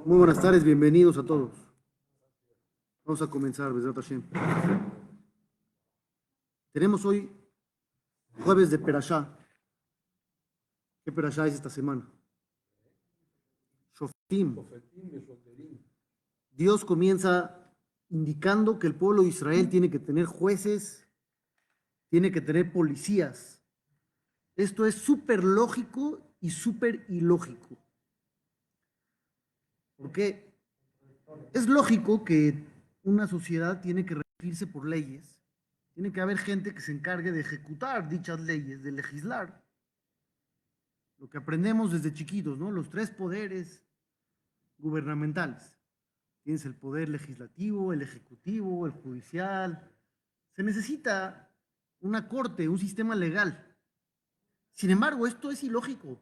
Muy buenas tardes, bienvenidos a todos. Vamos a comenzar, Besrat Hashem. Tenemos hoy jueves de Perashá. ¿Qué Perashá es esta semana? Shoftim. Dios comienza indicando que el pueblo de Israel tiene que tener jueces, tiene que tener policías. Esto es súper lógico y súper ilógico. Porque es lógico que una sociedad tiene que regirse por leyes, tiene que haber gente que se encargue de ejecutar dichas leyes, de legislar. Lo que aprendemos desde chiquitos, ¿no? Los tres poderes gubernamentales. Tienes el poder legislativo, el ejecutivo, el judicial. Se necesita una corte, un sistema legal. Sin embargo, esto es ilógico.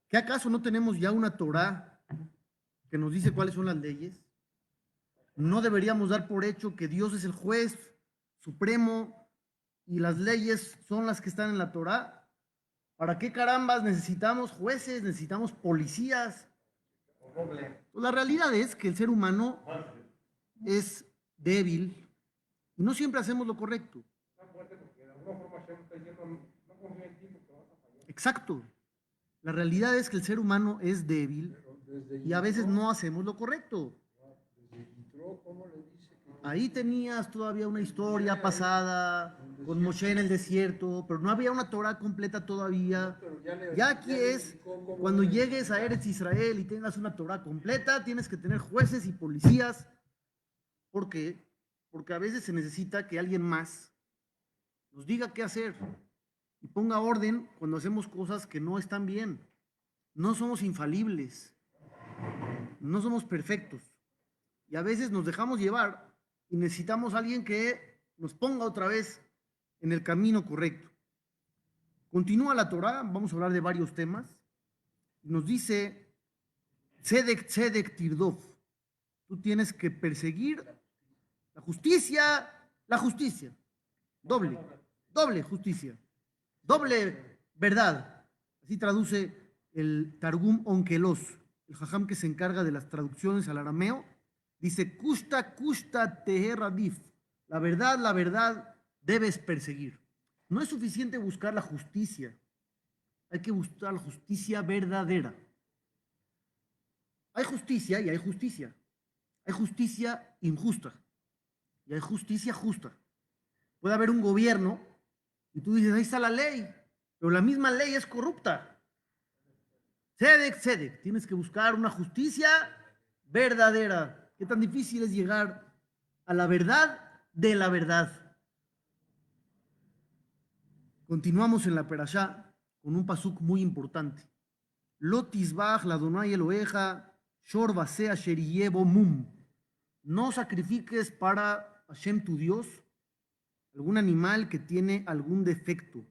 ¿Qué acaso no tenemos ya una Torá que nos dice cuáles son las leyes? No deberíamos dar por hecho que Dios es el juez supremo y las leyes son las que están en la Torá. ¿Para qué carambas necesitamos jueces, necesitamos policías? Pues la realidad es que el ser humano es débil y no siempre hacemos lo correcto. Exacto. La realidad es que el ser humano es débil y a veces no hacemos lo correcto. Ahí tenías todavía una historia pasada con Moshe en el desierto, pero no había una Torah completa todavía. Ya aquí es, cuando llegues a Eretz Israel y tengas una Torah completa, tienes que tener jueces y policías. ¿Por qué? Porque a veces se necesita que alguien más nos diga qué hacer y ponga orden cuando hacemos cosas que no están bien. No somos infalibles, no somos perfectos. Y a veces nos dejamos llevar y necesitamos a alguien que nos ponga otra vez en el camino correcto. Continúa la Torá, vamos a hablar de varios temas. Nos dice, Tzedek, Tzedek, Tirdov. Tú tienes que perseguir la justicia, doble, doble justicia, doble verdad. Así traduce el Targum Onkelos, el jajam que se encarga de las traducciones al arameo. Dice, Kushta, Kushta, Teher Adif. La verdad debes perseguir. No es suficiente buscar la justicia. Hay que buscar la justicia verdadera. Hay justicia y hay justicia. Hay justicia injusta y hay justicia justa. Puede haber un gobierno y tú dices, ahí está la ley, pero la misma ley es corrupta. Tzedek, tzedek. Tienes que buscar una justicia verdadera. ¿Qué tan difícil es llegar a la verdad de la verdad? Continuamos en la Perashá con un pasuk muy importante. Lo tisbach ladonai Eloheja shor basea sheriyebo mum. No sacrifiques para Hashem tu Dios algún animal que tiene algún defecto.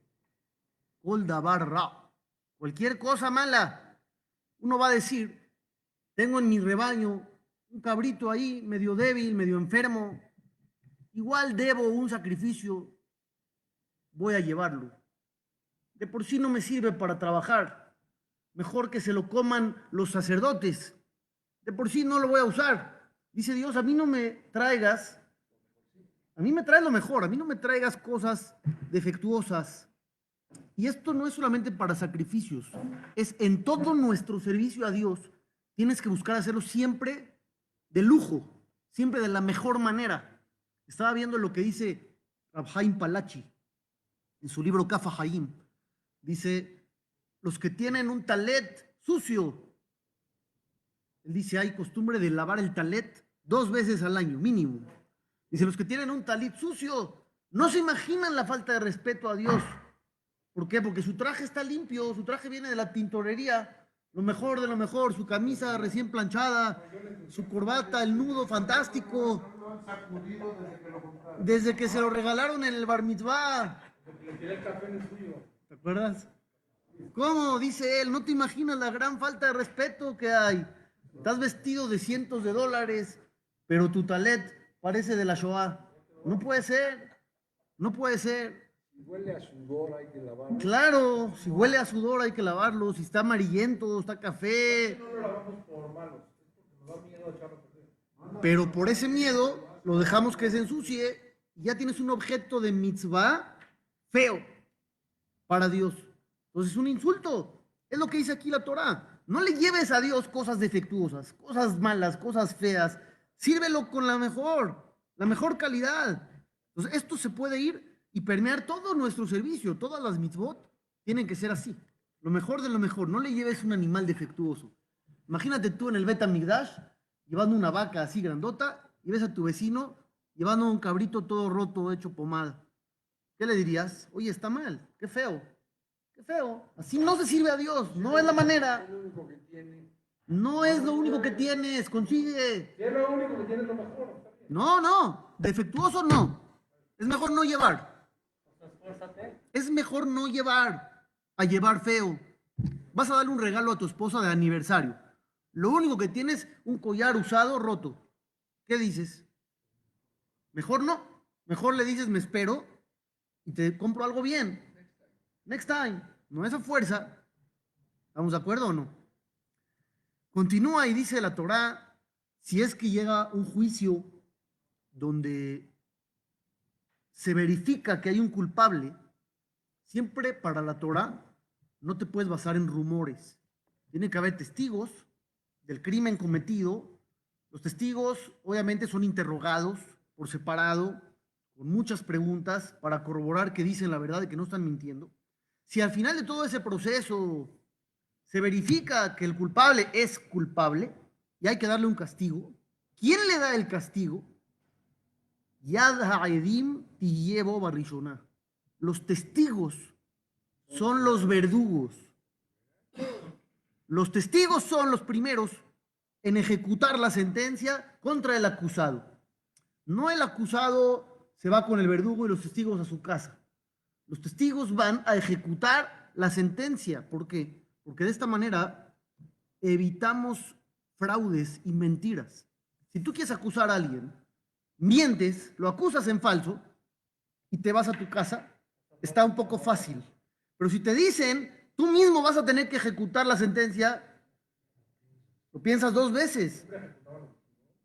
Kol davar ra. Cualquier cosa mala. Uno va a decir, tengo en mi rebaño un cabrito ahí, medio débil, medio enfermo, igual debo un sacrificio, voy a llevarlo. De por sí no me sirve para trabajar, mejor que se lo coman los sacerdotes. De por sí no lo voy a usar. Dice Dios, a mí no me traigas, a mí me traes lo mejor, a mí no me traigas cosas defectuosas. Y esto no es solamente para sacrificios, es en todo nuestro servicio a Dios. Tienes que buscar hacerlo siempre de lujo, siempre de la mejor manera. Estaba viendo lo que dice Rab Haim Palachi en su libro Kafa Haim. Dice, los que tienen un talet sucio, él dice, hay costumbre de lavar el talet 2 veces al año, mínimo. Dice, los que tienen un talit sucio, no se imaginan la falta de respeto a Dios. ¿Por qué? Porque su traje está limpio, su traje viene de la tintorería, lo mejor de lo mejor, su camisa recién planchada, su corbata, el nudo fantástico, desde que se lo regalaron en el bar mitzvah. ¿Te acuerdas? ¿Cómo? Dice él, no te imaginas la gran falta de respeto que hay. Estás vestido de cientos de dólares, pero tu talet parece de la Shoah. No puede ser, no puede ser. Si huele a sudor hay que lavarlo. Claro, si huele a sudor hay que lavarlo, si está amarillento, está Es que café. no lo lavamos por malos, es Pero por ese miedo lo dejamos que se ensucie y ya tienes un objeto de mitzvah feo para Dios. Entonces es un insulto. Es lo que dice aquí la Torá. No le lleves a Dios cosas defectuosas, cosas malas, cosas feas. Sírvelo con la mejor calidad. Entonces esto se puede ir y permear todo nuestro servicio. Todas las mitzvot tienen que ser así. Lo mejor de lo mejor. No le lleves un animal defectuoso. Imagínate tú en el Bet HaMikdash llevando una vaca así grandota y ves a tu vecino llevando un cabrito todo roto, hecho pomada. ¿Qué le dirías? Oye, está mal, qué feo, qué feo. Así no se sirve a Dios, no es la manera. Es lo único que tiene. No es lo único que tienes, consigue. Si es lo único que tiene, es lo mejor. Está bien. No, defectuoso no. Es mejor no llevar. Esfuérzate. Es mejor no llevar a llevar feo. Vas a darle un regalo a tu esposa de aniversario. Lo único que tienes, un collar usado, roto. ¿Qué dices? Mejor no. Mejor le dices, me espero y te compro algo bien. Next time. No es a fuerza. ¿Estamos de acuerdo o no? Continúa y dice la Torá, si es que llega un juicio donde se verifica que hay un culpable, siempre para la Torá no te puedes basar en rumores. Tiene que haber testigos del crimen cometido. Los testigos obviamente son interrogados por separado, con muchas preguntas para corroborar que dicen la verdad y que no están mintiendo. Si al final de todo ese proceso se verifica que el culpable es culpable y hay que darle un castigo, ¿quién le da el castigo? Yad ha'edim tiyebo barishona. Los testigos son los verdugos. Los testigos son los primeros en ejecutar la sentencia contra el acusado. No el acusado se va con el verdugo y los testigos a su casa. Los testigos van a ejecutar la sentencia. ¿Por qué? Porque de esta manera evitamos fraudes y mentiras. Si tú quieres acusar a alguien, mientes, lo acusas en falso y te vas a tu casa, está un poco fácil. Pero si te dicen, tú mismo vas a tener que ejecutar la sentencia, lo piensas dos veces.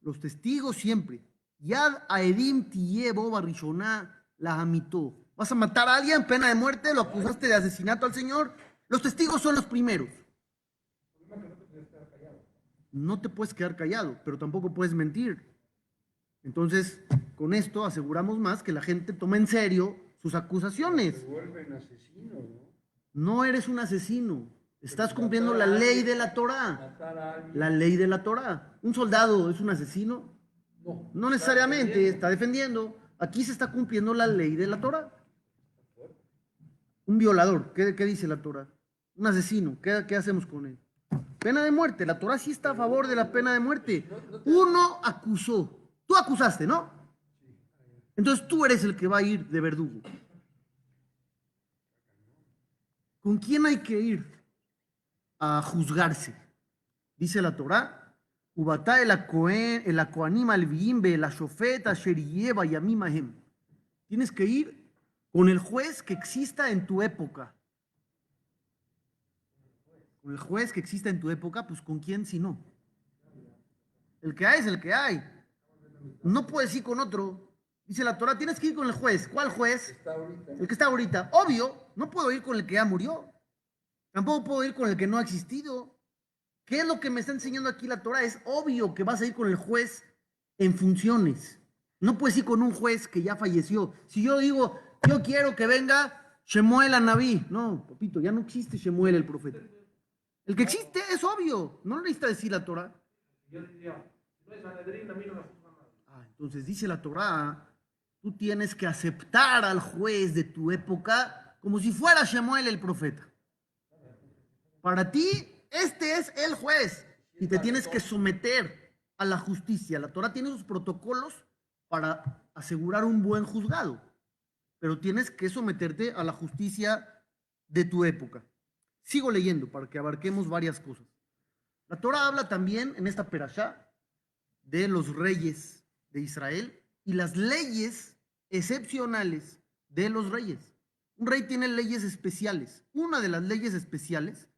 Los testigos siempre. Yad aedim tiyebo barishona la hamitó. Vas a matar a alguien, pena de muerte, lo acusaste de asesinato al Señor. Los testigos son los primeros. No te puedes quedar callado, pero tampoco puedes mentir. Entonces, con esto aseguramos más que la gente tome en serio sus acusaciones. Se vuelven asesinos, ¿no? No eres un asesino. Estás cumpliendo la ley de la Torá. Matar a alguien. La ley de la Torá. ¿Un soldado es un asesino? No. No necesariamente, está defendiendo. Aquí se está cumpliendo la ley de la Torá. Un violador, ¿qué dice la Torá? Un asesino, ¿qué hacemos con él? Pena de muerte. La Torá sí está a favor de la pena de muerte. Uno acusó. Tú acusaste, ¿no? Entonces tú eres el que va a ir de verdugo. ¿Con quién hay que ir a juzgarse? Dice la Torá, Ubatá el Akoanim al Viimbe, la Shofeta, Sherieva y Amimahem. Tienes que ir con el juez que exista en tu época. Con el juez que exista en tu época, pues ¿con quién si no? El que hay es el que hay. No puedes ir con otro. Dice la Torá, tienes que ir con el juez. ¿Cuál juez? Está ahorita. El que está ahorita. Obvio, no puedo ir con el que ya murió. Tampoco puedo ir con el que no ha existido. ¿Qué es lo que me está enseñando aquí la Torá? Es obvio que vas a ir con el juez en funciones. No puedes ir con un juez que ya falleció. Si yo digo, yo quiero que venga Shemuel Anabí. No, papito, ya no existe Shemuel el profeta. El que existe es obvio. No lo necesita decir la Torá. Yo diría, no es Sanedrín, a mí no me juzga nada. Entonces dice la Torá, tú tienes que aceptar al juez de tu época como si fuera Shemuel el profeta. Para ti, este es el juez y te tienes que someter a la justicia. La Torá tiene sus protocolos para asegurar un buen juzgado, pero tienes que someterte a la justicia de tu época. Sigo leyendo para que abarquemos varias cosas. La Torá habla también en esta perashá de los reyes de Israel y las leyes excepcionales de los reyes. Un rey tiene leyes especiales. Una de las leyes especiales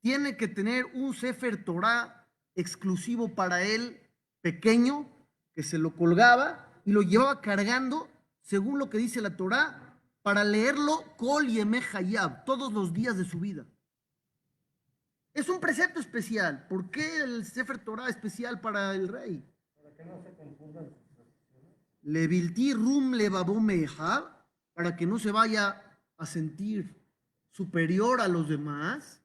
tiene que tener un Sefer Torah exclusivo para él, pequeño, que se lo colgaba y lo llevaba cargando, según lo que dice la Torá, para leerlo Kol Yemei Hayab, todos los días de su vida. Es un precepto especial. ¿Por qué el Sefer Torah especial para el rey? Para que no se confundan sus decisiones. Levilti rum levabo mehab, para que no se vaya a sentir superior a los demás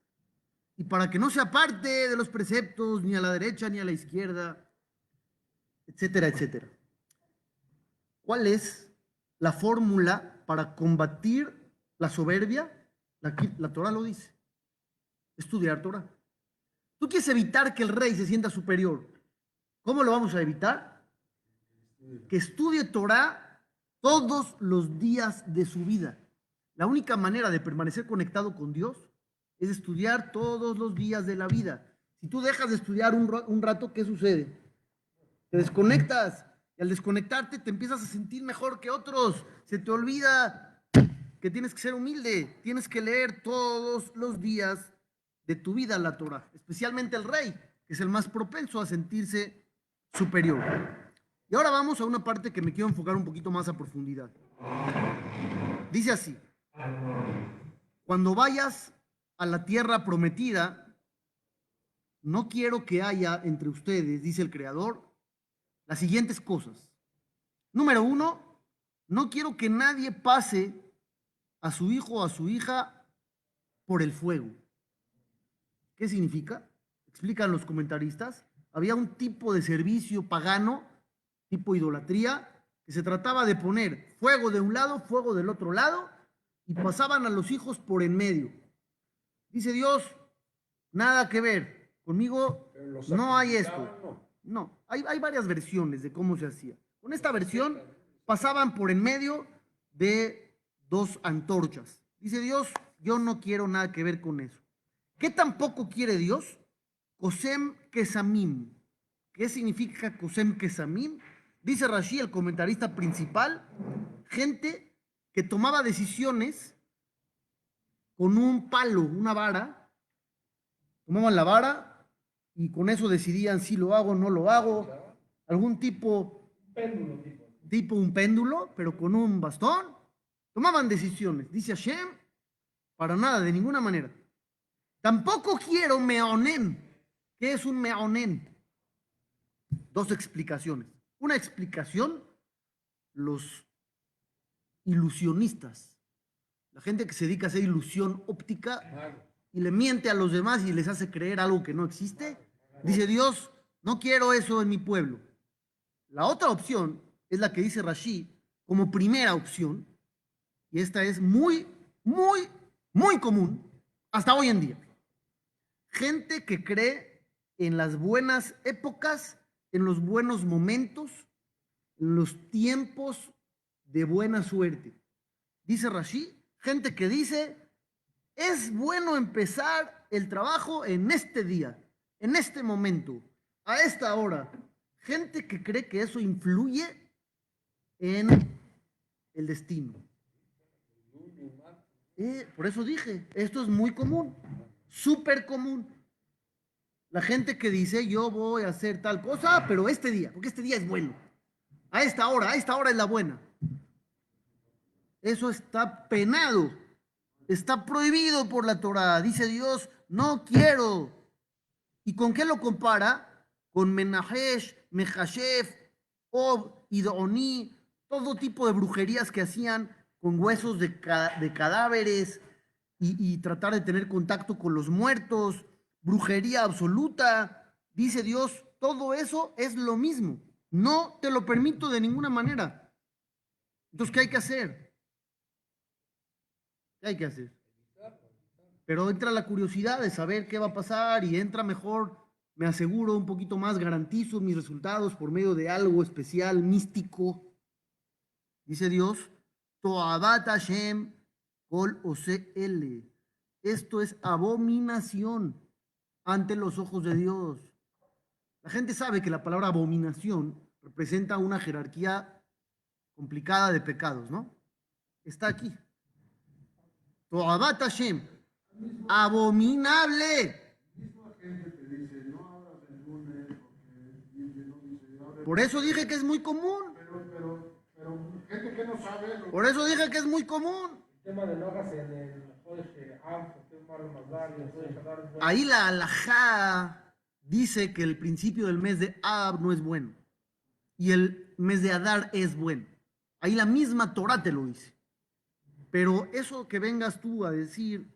y para que no se aparte de los preceptos ni a la derecha ni a la izquierda, etcétera, etcétera. ¿Cuál es la fórmula para combatir la soberbia? La Torah lo dice. Estudiar Torah. Tú quieres evitar que el rey se sienta superior. ¿Cómo lo vamos a evitar? Que estudie Torah todos los días de su vida. La única manera de permanecer conectado con Dios es estudiar todos los días de la vida. Si tú dejas de estudiar un rato, ¿qué sucede? Te desconectas y al desconectarte te empiezas a sentir mejor que otros. Se te olvida que tienes que ser humilde. Tienes que leer todos los días de tu vida la Torah, especialmente el rey, que es el más propenso a sentirse superior. Y ahora vamos a una parte que me quiero enfocar un poquito más a profundidad. Dice así: cuando vayas a la tierra prometida, no quiero que haya entre ustedes, dice el Creador, las siguientes cosas. Número 1, no quiero que nadie pase a su hijo o a su hija por el fuego. ¿Qué significa? Explican los comentaristas. Había un tipo de servicio pagano, tipo idolatría, que se trataba de poner fuego de un lado, fuego del otro lado, y pasaban a los hijos por en medio. Dice Dios, nada que ver. Conmigo no hay esto. No, hay varias versiones de cómo se hacía. Con esta versión pasaban por en medio de dos antorchas. Dice Dios, yo no quiero nada que ver con eso. ¿Qué tampoco quiere Dios? Kosem Kesamim. ¿Qué significa Kosem Kesamim? Dice Rashi, el comentarista principal, gente que tomaba decisiones con un palo, una vara, tomaban la vara y con eso decidían si lo hago o no lo hago, algún Péndulo, tipo un péndulo, pero con un bastón, tomaban decisiones. Dice Hashem, para nada, de ninguna manera. Tampoco quiero meonen. ¿Qué es un meonen? Dos explicaciones. Una explicación, los ilusionistas, la gente que se dedica a hacer ilusión óptica y le miente a los demás y les hace creer algo que no existe. Dice Dios, no quiero eso en mi pueblo. La otra opción es la que dice Rashi como primera opción, y esta es muy, muy, muy común hasta hoy en día. Gente que cree en las buenas épocas, en los buenos momentos, en los tiempos de buena suerte. Dice Rashi, gente que dice, es bueno empezar el trabajo en este día, en este momento, a esta hora. Gente que cree que eso influye en el destino. Por eso dije, esto es muy común, súper común. La gente que dice, yo voy a hacer tal cosa, pero este día, porque este día es bueno. A esta hora es la buena. Eso está penado, está prohibido por la Torá. Dice Dios, no quiero. ¿Y con qué lo compara? Con Menahesh, Mejashef, Ob, Idoní, todo tipo de brujerías que hacían con huesos de cadáveres y tratar de tener contacto con los muertos, brujería absoluta. Dice Dios, todo eso es lo mismo. No te lo permito de ninguna manera. Entonces, ¿qué hay que hacer? ¿Qué hay que hacer? Pero entra la curiosidad de saber qué va a pasar y entra mejor, me aseguro un poquito más, garantizo mis resultados por medio de algo especial, místico. Dice Dios, Toabat Hashem Kol Ose-Ele. Esto es abominación ante los ojos de Dios. La gente sabe que la palabra abominación representa una jerarquía complicada de pecados, ¿no? Está aquí. Toabat Hashem, abominable. Misma gente te dice, no abras ningún Por eso dije que es muy común. Pero gente que no sabe, Por eso dije que es muy común. El tema de no hagas en el Jodesh porque es malo mandar y el Jodesh Adar es bueno. Ahí la halajá dice que el principio del mes de Ab no es bueno. Y el mes de Adar es bueno. Ahí la misma Torah te lo dice. Pero eso que vengas tú a decir,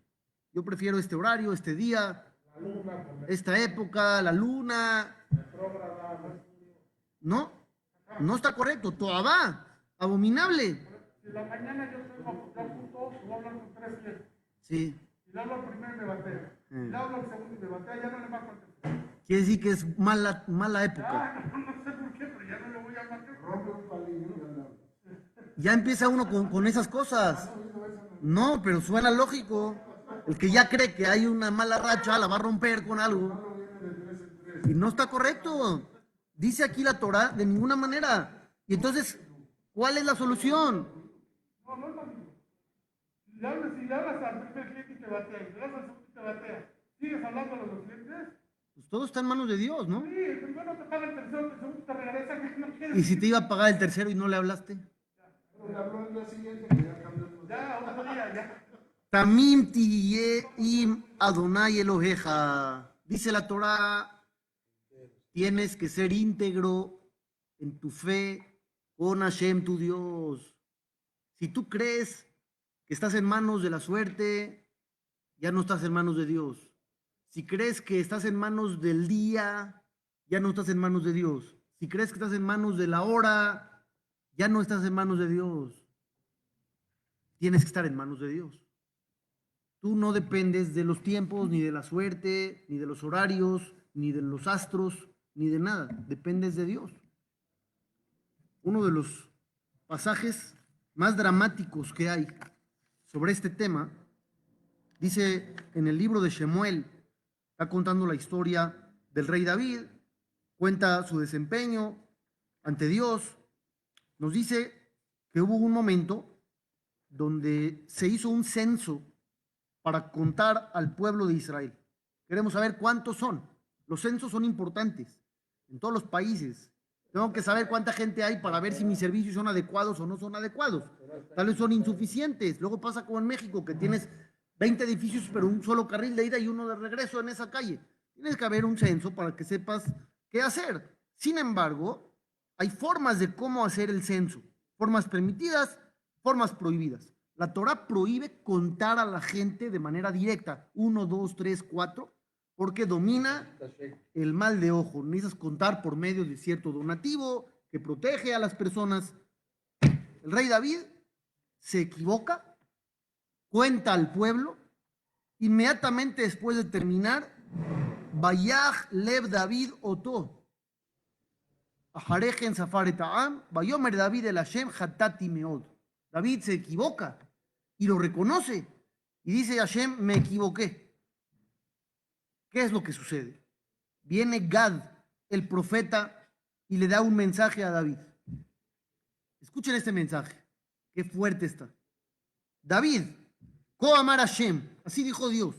yo prefiero este horario, este día, La luna, con el esta época, la luna, retrógrada, Mercurio. no, no está correcto. Toabá, abominable. si la mañana yo tengo ya punto, voy a hablar con 3 clientes. Sí. Y le hablo al primero y me batea. Y le hablo al segundo y me batea, ya no le marco al tercero. Quiere decir que es mala época. No sé por qué, pero ya no le voy a marcar. Rompe un palillo y anda. Ya empieza uno con esas cosas. No, pero suena lógico. El que ya cree que hay una mala racha la va a romper con algo. Y no está correcto. Dice aquí la Torah de ninguna manera. Y entonces, ¿cuál es la solución? No, no es lo mismo. Si le hablas al primer cliente y te batea, y le hablas al segundo y te batea, ¿sigues hablando a los clientes? Pues todo está en manos de Dios, ¿no? Sí, el primero te paga el tercero, el segundo te regresa, que no quieres. Y si te iba a pagar el tercero y no le hablaste. Le habló el día siguiente que ya cambió. Ya, otro día, ya. Tamim tiye im Adonai Eloheja. Dice la Torah, tienes que ser íntegro en tu fe con Hashem, tu Dios. Si tú crees que estás en manos de la suerte, ya no estás en manos de Dios. Si crees que estás en manos del día, ya no estás en manos de Dios. Si crees que estás en manos de la hora, ya no estás en manos de Dios. Tienes que estar en manos de Dios. Tú no dependes de los tiempos, ni de la suerte, ni de los horarios, ni de los astros, ni de nada. Dependes de Dios. Uno de los pasajes más dramáticos que hay sobre este tema, dice en el libro de Shemuel, está contando la historia del rey David, cuenta su desempeño ante Dios, nos dice que hubo un momento donde se hizo un censo para contar al pueblo de Israel. Queremos saber cuántos son. Los censos son importantes en todos los países. Tengo que saber cuánta gente hay para ver si mis servicios son adecuados o no son adecuados. Tal vez son insuficientes. Luego pasa como en México, que tienes 20 edificios, pero un solo carril de ida y uno de regreso en esa calle. Tienes que haber un censo para que sepas qué hacer. Sin embargo, hay formas de cómo hacer el censo. Formas permitidas, formas prohibidas. La Torah prohíbe contar a la gente de manera directa. 1, 2, 3, 4, porque domina el mal de ojo. Necesitas contar por medio de cierto donativo que protege a las personas. El rey David se equivoca, cuenta al pueblo, inmediatamente después de terminar, Vayaj lev David oto, ajarejen safaret ha'am, vayomer David el Hashem hatati meod. David se equivoca y lo reconoce y dice Hashem, me equivoqué. ¿Qué es lo que sucede? Viene Gad, el profeta, y le da un mensaje a David. Escuchen este mensaje, qué fuerte está. David, Ko amar Hashem, así dijo Dios.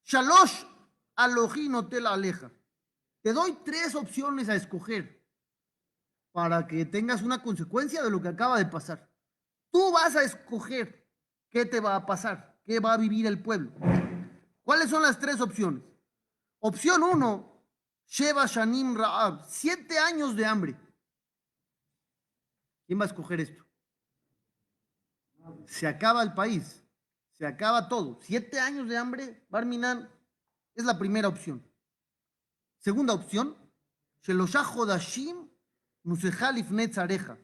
Shalosh Elohim notel aleja. Te doy 3 opciones a escoger para que tengas una consecuencia de lo que acaba de pasar. Tú vas a escoger qué te va a pasar, qué va a vivir el pueblo. ¿Cuáles son las 3 opciones? Opción 1, Sheva Shanim Raab, 7 años de hambre. ¿Quién va a escoger esto? Se acaba el país, se acaba todo. 7 años de hambre, Barminan, es la primera opción. Segunda opción, Sheloshah Hodashim Nusejal Ifnet Zareja.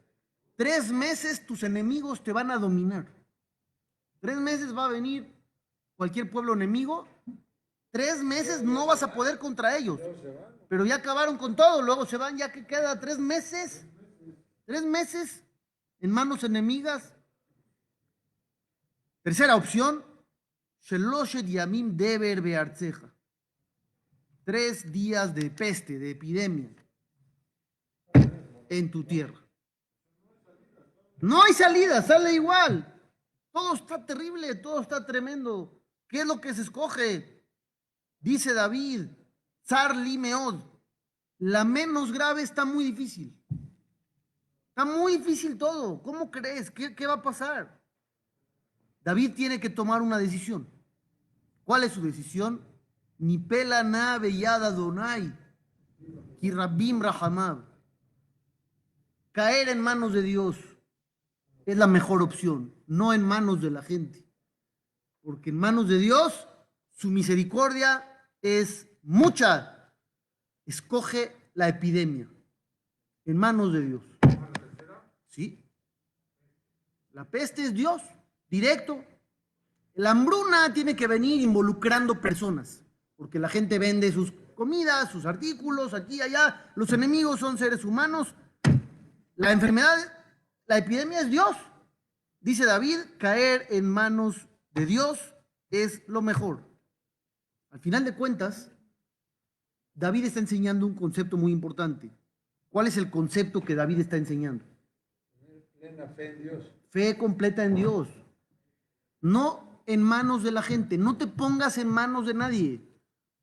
3 meses tus enemigos te van a dominar. 3 meses va a venir cualquier pueblo enemigo. 3 meses no vas a poder contra ellos. Pero ya acabaron con todo, luego se van, ya que queda 3 meses. 3 meses en manos enemigas. Tercera opción, Sheloshet Yamim Deber Beartzeja. 3 días de peste, de epidemia en tu tierra. No hay salida, sale igual. Todo está terrible, todo está tremendo. ¿Qué es lo que se escoge? Dice David, Zar li meod, La menos grave está muy difícil. Está muy difícil todo. ¿Cómo crees? ¿Qué va a pasar? David tiene que tomar una decisión. ¿Cuál es su decisión? Ni pela na beyada Adonai, ki rabim rahamab. Caer en manos de Dios es la mejor opción, no en manos de la gente. Porque en manos de Dios su misericordia es mucha. Escoge la epidemia. En manos de Dios. ¿Sí? La peste es Dios, directo. La hambruna tiene que venir involucrando personas, porque la gente vende sus comidas, sus artículos, aquí y allá. Los enemigos son seres humanos. La enfermedad, la epidemia es Dios. Dice David, caer en manos de Dios es lo mejor. Al final de cuentas, David está enseñando un concepto muy importante. ¿Cuál es el concepto que David está enseñando? Plena fe en Dios. Fe completa en Dios. No en manos de la gente. No te pongas en manos de nadie.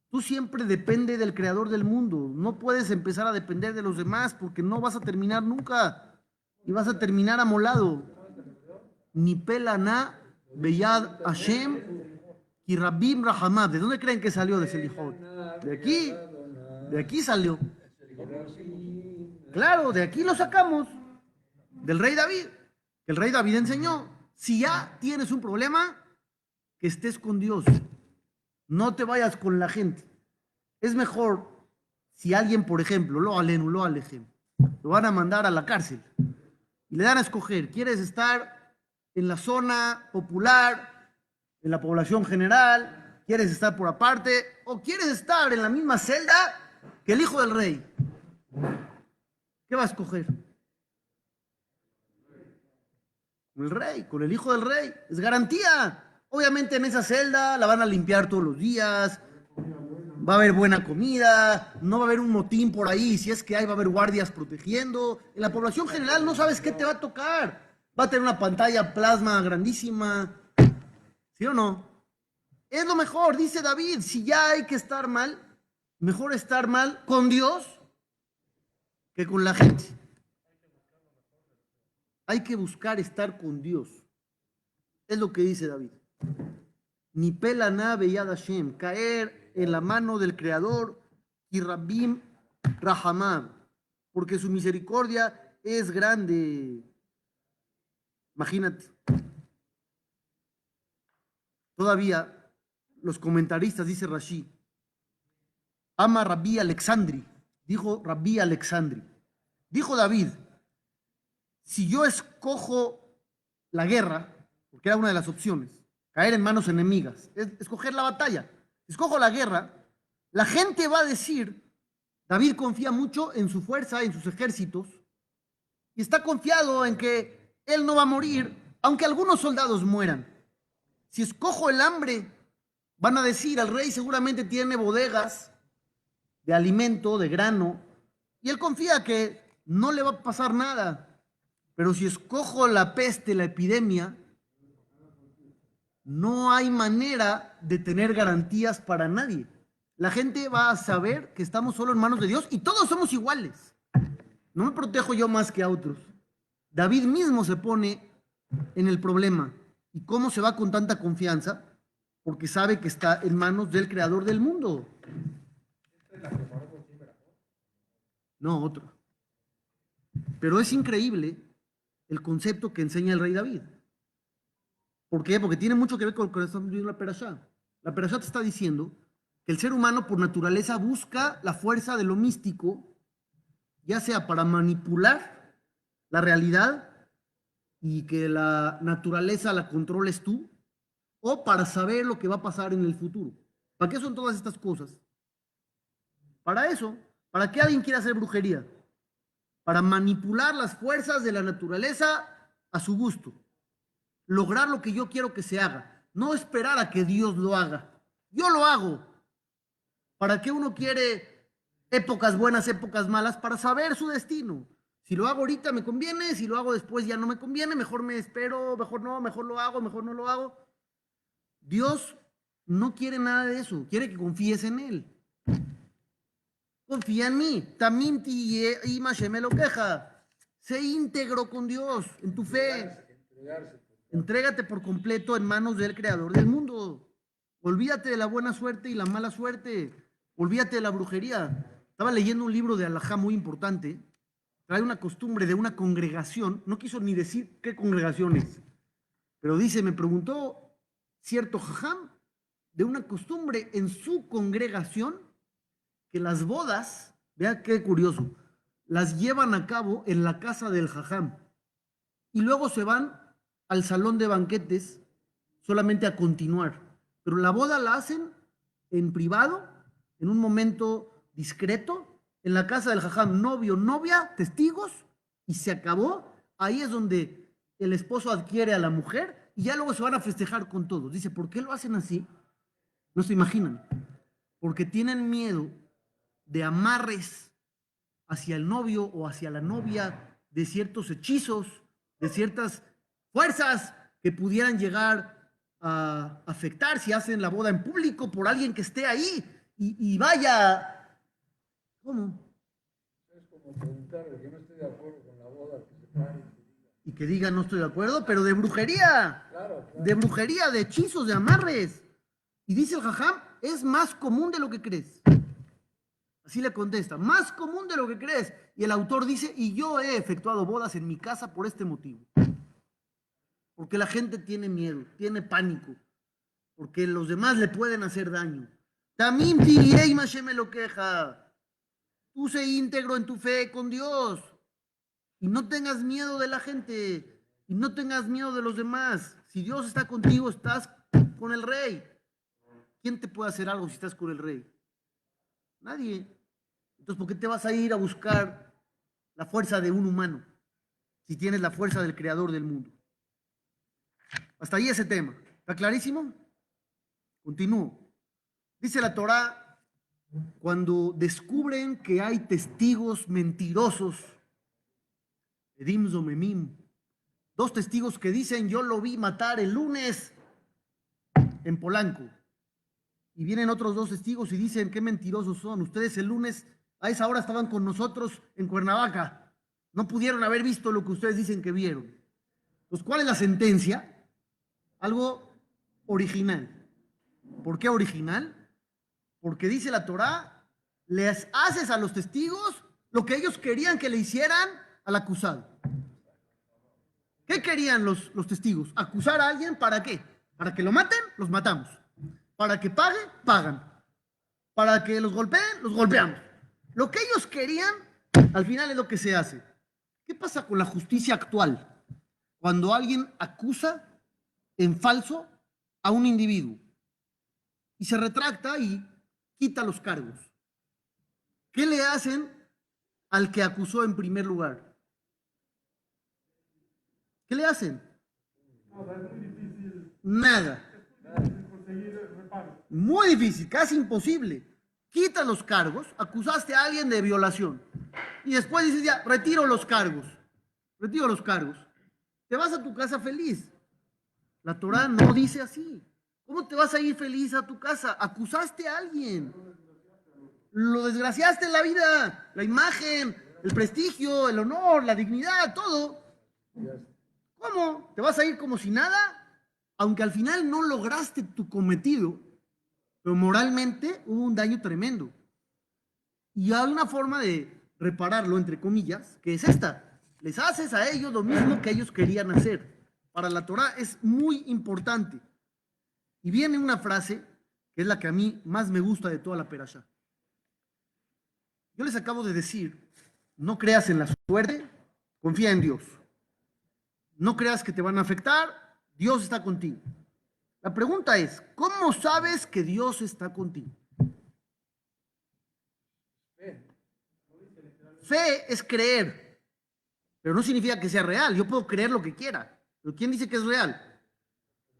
Tú siempre depende del creador del mundo. No puedes empezar a depender de los demás porque no vas a terminar nunca. Y vas a terminar amolado. Ni pelaná beyad Hashem y Rabim Rahamab. ¿De dónde creen que salió de Selijot? De aquí. De aquí salió. Claro, de aquí lo sacamos. Del rey David. El rey David enseñó. Si ya tienes un problema, que estés con Dios. No te vayas con la gente. Es mejor si alguien, por ejemplo, lo alejen, lo van a mandar a la cárcel y le dan a escoger, ¿quieres estar en la zona popular, en la población general? ¿Quieres estar por aparte? ¿O quieres estar en la misma celda que el hijo del rey? ¿Qué va a escoger? Con el rey, con el hijo del rey. Es garantía. Obviamente en esa celda la van a limpiar todos los días, va a haber buena comida, no va a haber un motín por ahí, si es que hay va a haber guardias protegiendo. En la población general no sabes qué te va a tocar. Va a tener una pantalla plasma grandísima, ¿sí o no? Es lo mejor, dice David, si ya hay que estar mal, mejor estar mal con Dios que con la gente. Hay que buscar estar con Dios. Es lo que dice David. Ni pela nave yad Hashem, caer en la mano del Creador y Rabim Rahamab, porque su misericordia es grande. Imagínate. Todavía los comentaristas, dice Rashi, ama Rabbi Alexandri, dijo Rabbi Alexandri. Dijo David, si yo escojo la guerra, porque era una de las opciones, caer en manos enemigas, escoger la batalla, escojo la guerra, la gente va a decir, David confía mucho en su fuerza, en sus ejércitos, y está confiado en que él no va a morir, aunque algunos soldados mueran. Si escojo el hambre, van a decir, el rey seguramente tiene bodegas de alimento, de grano, y él confía que no le va a pasar nada. Pero si escojo la peste, la epidemia, no hay manera de tener garantías para nadie. La gente va a saber que estamos solo en manos de Dios y todos somos iguales. No me protejo yo más que a otros. David mismo se pone en el problema. ¿Y cómo se va con tanta confianza? Porque sabe que está en manos del creador del mundo. No, otro. Pero es increíble el concepto que enseña el rey David. ¿Por qué? Porque tiene mucho que ver con lo que estamos viendo en la Perashá. La Perashá te está diciendo que el ser humano por naturaleza busca la fuerza de lo místico, ya sea para manipular la realidad y que la naturaleza la controles tú, o para saber lo que va a pasar en el futuro. ¿Para qué son todas estas cosas? Para eso, para que alguien quiera hacer brujería, para manipular las fuerzas de la naturaleza a su gusto, lograr lo que yo quiero que se haga, no esperar a que Dios lo haga. Yo lo hago. ¿Para qué uno quiere épocas buenas, épocas malas? Para saber su destino. Si lo hago ahorita me conviene, si lo hago después ya no me conviene, mejor me espero, mejor no, mejor lo hago, mejor no lo hago. Dios no quiere nada de eso, quiere que confíes en Él. Confía en mí. Tamim tiye y me lo queja. Sé íntegro con Dios, en tu fe. Entregarse. Entrégate por completo en manos del Creador del mundo. Olvídate de la buena suerte y la mala suerte. Olvídate de la brujería. Estaba leyendo un libro de alajá muy importante. Trae una costumbre de una congregación. No quiso ni decir qué congregación es. Pero dice, me preguntó cierto jajam de una costumbre en su congregación que las bodas, vea qué curioso, las llevan a cabo en la casa del jajam y luego se van al salón de banquetes solamente a continuar. Pero la boda la hacen en privado, en un momento discreto, en la casa del jajam, novio, novia, testigos, y se acabó. Ahí es donde el esposo adquiere a la mujer y ya luego se van a festejar con todos. Dice, ¿por qué lo hacen así? No se imaginan. Porque tienen miedo de amarres hacia el novio o hacia la novia, de ciertos hechizos, de ciertas fuerzas que pudieran llegar a afectar si hacen la boda en público por alguien que esté ahí y vaya. ¿Cómo? Es como preguntarle que no estoy de acuerdo con la boda, que se pare y que diga. Y que diga no estoy de acuerdo, pero de brujería, Claro, claro. de brujería, de hechizos, de amarres. Y dice el jajam, es más común de lo que crees. Así le contesta, más común de lo que crees. Y el autor dice, y yo he efectuado bodas en mi casa por este motivo. Porque la gente tiene miedo, tiene pánico, porque los demás le pueden hacer daño. Tamim tirei me lo queja. Tú sé íntegro en tu fe con Dios. Y no tengas miedo de la gente. Y no tengas miedo de los demás. Si Dios está contigo, estás con el rey. ¿Quién te puede hacer algo si estás con el rey? Nadie. Entonces, ¿por qué te vas a ir a buscar la fuerza de un humano si tienes la fuerza del creador del mundo? Hasta ahí ese tema. ¿Está clarísimo? Continúo. Dice la Torá, cuando descubren que hay testigos mentirosos, Edim Zomemim, dos testigos que dicen, yo lo vi matar el lunes en Polanco. Y vienen otros dos testigos y dicen, qué mentirosos son. Ustedes el lunes a esa hora estaban con nosotros en Cuernavaca. No pudieron haber visto lo que ustedes dicen que vieron. Pues, ¿cuál es la sentencia? Algo original. ¿Por qué original? Porque dice la Torá, les haces a los testigos lo que ellos querían que le hicieran al acusado. ¿Qué querían los testigos? ¿Acusar a alguien para qué? ¿Para que lo maten? Los matamos. ¿Para que pague? Pagan. ¿Para que los golpeen? Los golpeamos. Lo que ellos querían, al final es lo que se hace. ¿Qué pasa con la justicia actual? Cuando alguien acusa en falso a un individuo y se retracta y quita los cargos. ¿Qué le hacen al que acusó en primer lugar? ¿Qué le hacen? Nada, es muy difícil. Nada. Es muy difícil conseguir reparo. Muy difícil, casi imposible. Quita los cargos, acusaste a alguien de violación y después dices ya, retiro los cargos. Retiro los cargos. Te vas a tu casa feliz. La Torá no dice así. ¿Cómo te vas a ir feliz a tu casa? Acusaste a alguien. Lo desgraciaste en la vida, la imagen, el prestigio, el honor, la dignidad, todo. ¿Cómo? ¿Te vas a ir como si nada? Aunque al final no lograste tu cometido, pero moralmente hubo un daño tremendo. Y hay una forma de repararlo, entre comillas, que es esta. Les haces a ellos lo mismo que ellos querían hacer. Para la Torá es muy importante. Y viene una frase que es la que a mí más me gusta de toda la perashá. Yo les acabo de decir, no creas en la suerte, confía en Dios. No creas que te van a afectar, Dios está contigo. La pregunta es, ¿cómo sabes que Dios está contigo? Fe es creer, pero no significa que sea real. Yo puedo creer lo que quiera, pero ¿quién dice que es real?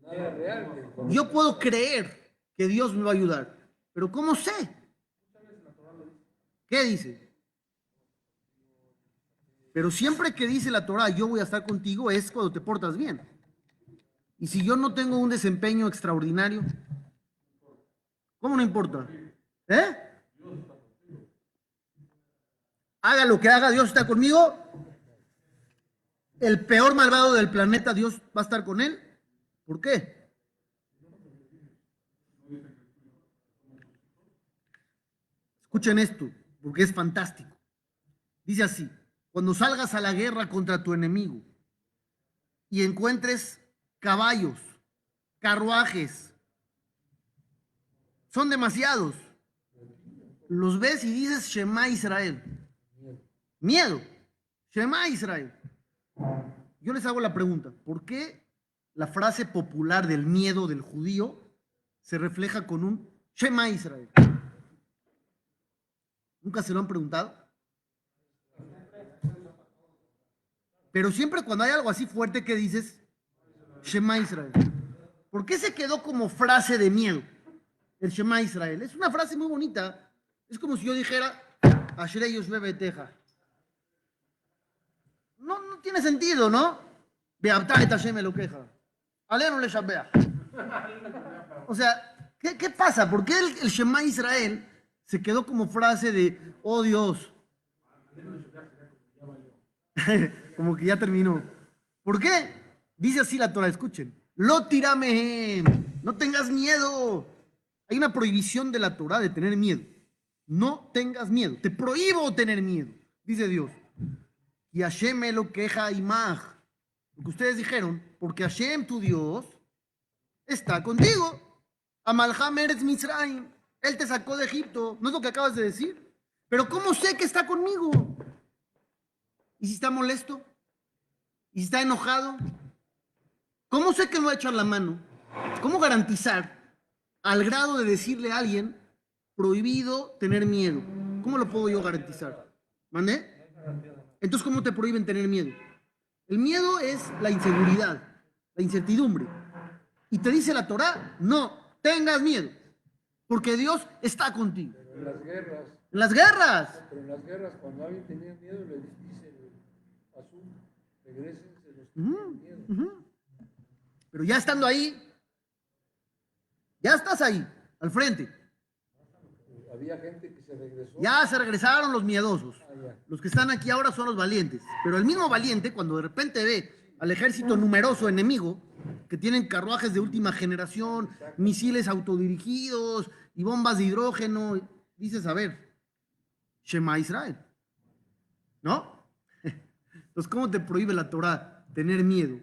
Nada real. Yo puedo creer que Dios me va a ayudar, pero ¿cómo sé? ¿Qué dice? Pero siempre que dice la Torá, yo voy a estar contigo, es cuando te portas bien. Y si yo no tengo un desempeño extraordinario, ¿cómo no importa? ¿Eh? haga lo que haga, Dios está conmigo. El peor malvado del planeta, Dios va a estar con él. ¿Por qué? Escuchen esto, porque es fantástico. Dice así, cuando salgas a la guerra contra tu enemigo y encuentres caballos, carruajes, son demasiados, los ves y dices Shema Israel. Miedo. Shema Israel. Yo les hago la pregunta, ¿por qué la frase popular del miedo del judío se refleja con un Shema Israel? ¿Nunca se lo han preguntado? Pero siempre cuando hay algo así fuerte que dices, Shema Israel. ¿Por qué se quedó como frase de miedo el Shema Israel? Es una frase muy bonita. Es como si yo dijera, Ashrei Yoshve Beteja. No tiene sentido, ¿no? Beabta et Hashem Elokeja. Alenu le Shabbeach. O sea, ¿qué pasa? ¿Por qué el Shema Israel se quedó como frase de, oh Dios? Como que ya terminó. ¿Por qué? Dice así la Torah, escuchen. Lo tiramehem. No tengas miedo. Hay una prohibición de la Torah de tener miedo. No tengas miedo. Te prohíbo tener miedo, dice Dios. Y Hashem lo queja imaj. Lo que ustedes dijeron, porque Hashem, tu Dios, está contigo. Amalham eretz Mitzrayim. Él te sacó de Egipto. ¿No es lo que acabas de decir? Pero ¿cómo sé que está conmigo? ¿Y si está molesto? ¿Y si está enojado? ¿Cómo sé que no va a echar la mano? ¿Cómo garantizar al grado de decirle a alguien prohibido tener miedo? ¿Cómo lo puedo yo garantizar? ¿Mandé? Entonces, ¿cómo te prohíben tener miedo? El miedo es la inseguridad, la incertidumbre. Y te dice la Torá, no tengas miedo, porque Dios está contigo. Pero en las guerras, En las guerras. pero en las guerras, cuando alguien tenía miedo, le dice a su regresen los que tienen miedo. Pero ya estando ahí, ya estás ahí, al frente. Había gente que se regresó. Ya se regresaron los miedosos. Ya. Los que están aquí ahora son los valientes. Pero el mismo valiente, cuando de repente ve al ejército numeroso enemigo, que tienen carruajes de última generación, misiles autodirigidos y bombas de hidrógeno, dices, a ver, Shema Israel. ¿No? Entonces, ¿cómo te prohíbe la Torah tener miedo?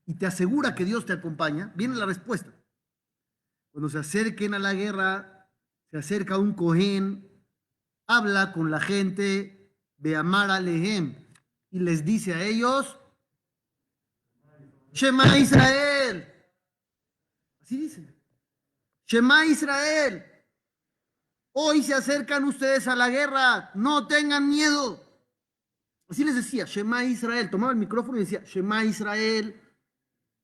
Y te asegura que Dios te acompaña. Viene la respuesta. Cuando se acerquen a la guerra, se acerca un Cohen, habla con la gente de Amar Alehem y les dice a ellos, Shema Israel. Así dice. Shema Israel. Hoy se acercan ustedes a la guerra, no tengan miedo. Así les decía, Shema Israel. Tomaba el micrófono y decía, Shema Israel.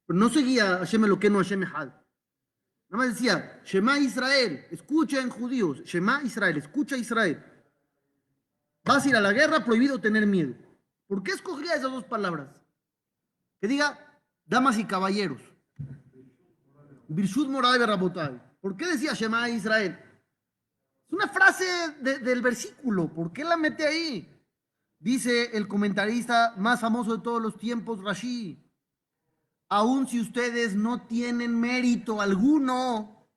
Pero no seguía Hashem Elokeinu, Hashem Echad. Nada más decía, Shema Israel, escuchen judíos, Shema Israel, escucha Israel. Vas a ir a la guerra, prohibido tener miedo. ¿Por qué escogería esas dos palabras? Que diga, damas y caballeros. Birshut Moray Berrabotai. ¿Por qué decía Shema Israel? Es una frase del versículo, ¿por qué la mete ahí? Dice el comentarista más famoso de todos los tiempos, Rashi. Aun si ustedes no tienen mérito alguno,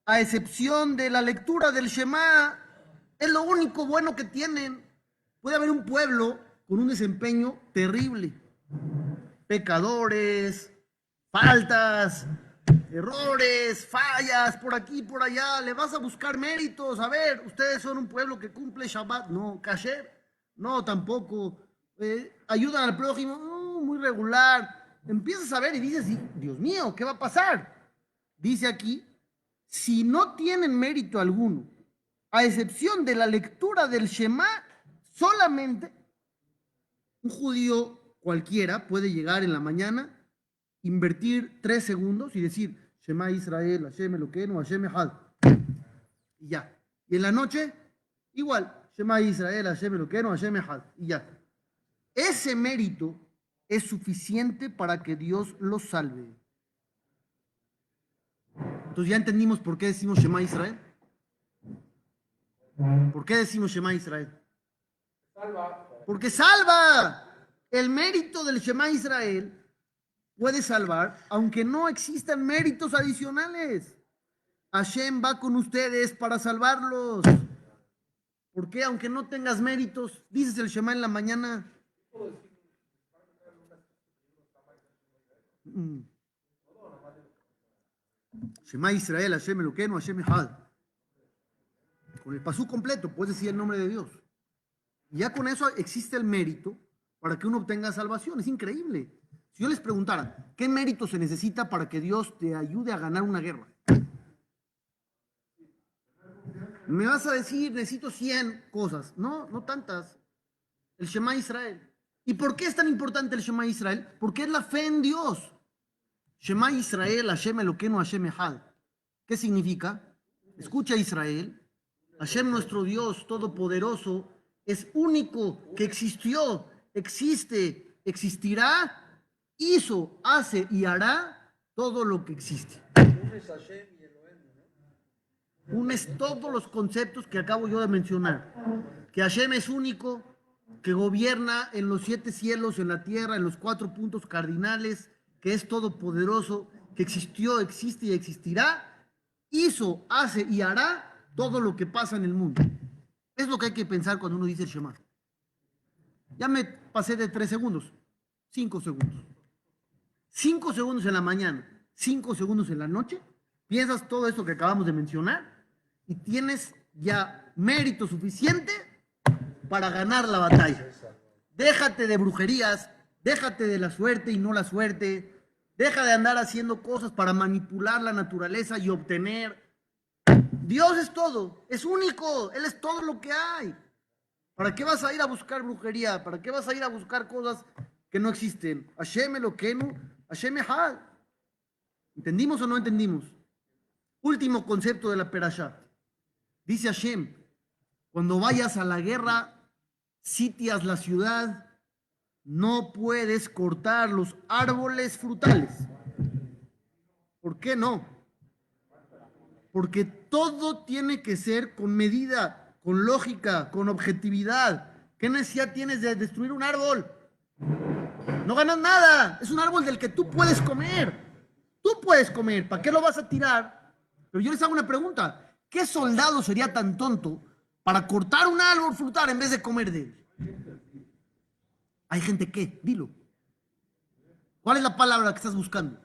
a excepción de la lectura del Shema, es lo único bueno que tienen. Puede haber un pueblo con un desempeño terrible. Pecadores, faltas, errores, fallas, por aquí, por allá. Le vas a buscar méritos. A ver, ustedes son un pueblo que cumple Shabbat. No, kasher. No, tampoco. Ayudan al prójimo. No, muy regular. Empiezas a ver y dices, Dios mío, ¿qué va a pasar? Dice aquí, si no tienen mérito alguno, a excepción de la lectura del Shema, solamente un judío cualquiera puede llegar en la mañana, invertir 3 segundos y decir, Shema Israel, Hashem Elokeinu, Hashem Echad. Y ya. Y en la noche, igual, Shema Israel, Hashem Elokeinu, Hashem Echad. Y ya. Ese mérito es suficiente para que Dios los salve. Entonces ya entendimos por qué decimos Shema Israel. ¿Por qué decimos Shema Israel? Porque salva. El mérito del Shema Israel puede salvar, aunque no existan méritos adicionales. Hashem va con ustedes para salvarlos. ¿Por qué? Aunque no tengas méritos, dices el Shema en la mañana. Shema Israel, Hashem Elokeinu, Hashem Echad. Con el pasú completo, puedes decir el nombre de Dios. Y ya con eso existe el mérito para que uno obtenga salvación. Es increíble. Si yo les preguntara, ¿qué mérito se necesita para que Dios te ayude a ganar una guerra? Me vas a decir, necesito 100 cosas. No, no tantas. El Shema Israel. ¿Y por qué es tan importante el Shema Israel? Porque es la fe en Dios. Shema Israel, Hashem Elokeinu, Hashem Echad. ¿Qué significa? Escucha Israel. Hashem nuestro Dios todopoderoso es único, que existió, existe, existirá, hizo, hace y hará todo lo que existe. Unes todos los conceptos que acabo yo de mencionar. Que Hashem es único, que gobierna en los 7 cielos, en la tierra, en los 4 puntos cardinales, que es todopoderoso, que existió, existe y existirá, hizo, hace y hará todo lo que pasa en el mundo. Es lo que hay que pensar cuando uno dice el Shema. Ya me pasé de 3 segundos, 5 segundos. 5 segundos en la mañana, 5 segundos en la noche, piensas todo esto que acabamos de mencionar y tienes ya mérito suficiente para ganar la batalla. Déjate de brujerías, déjate de la suerte y no la suerte, deja de andar haciendo cosas para manipular la naturaleza y obtener. Dios es todo, es único, Él es todo lo que hay. ¿Para qué vas a ir a buscar brujería? ¿Para qué vas a ir a buscar cosas que no existen? Hashem Elokeinu, Hashem Echad. ¿Entendimos o no entendimos? Último concepto de la Perashá. Dice Hashem, cuando vayas a la guerra, sitias la ciudad, no puedes cortar los árboles frutales. ¿Por qué no? Porque todo tiene que ser con medida, con lógica, con objetividad. ¿Qué necesidad tienes de destruir un árbol? No ganas nada. Es un árbol del que tú puedes comer. Tú puedes comer. ¿Para qué lo vas a tirar? Pero yo les hago una pregunta. ¿Qué soldado sería tan tonto para cortar un árbol frutal en vez de comer de él? ¿Hay gente qué? Dilo. ¿Cuál es la palabra que estás buscando?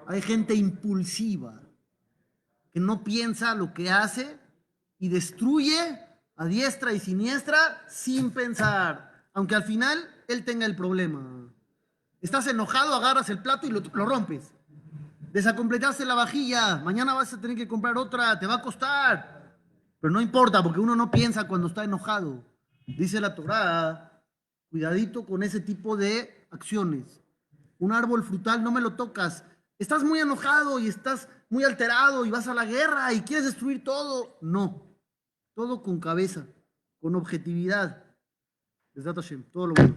Hay gente impulsiva que no piensa lo que hace y destruye a diestra y siniestra sin pensar, aunque al final él tenga el problema. Estás enojado, agarras el plato y lo rompes. Desacompletaste la vajilla, mañana vas a tener que comprar otra, te va a costar. Pero no importa, porque uno no piensa cuando está enojado. Dice la Torá, cuidadito con ese tipo de acciones. Un árbol frutal no me lo tocas. Estás muy enojado y estás muy alterado y vas a la guerra y quieres destruir todo. No, todo con cabeza, con objetividad. Todo lo bueno.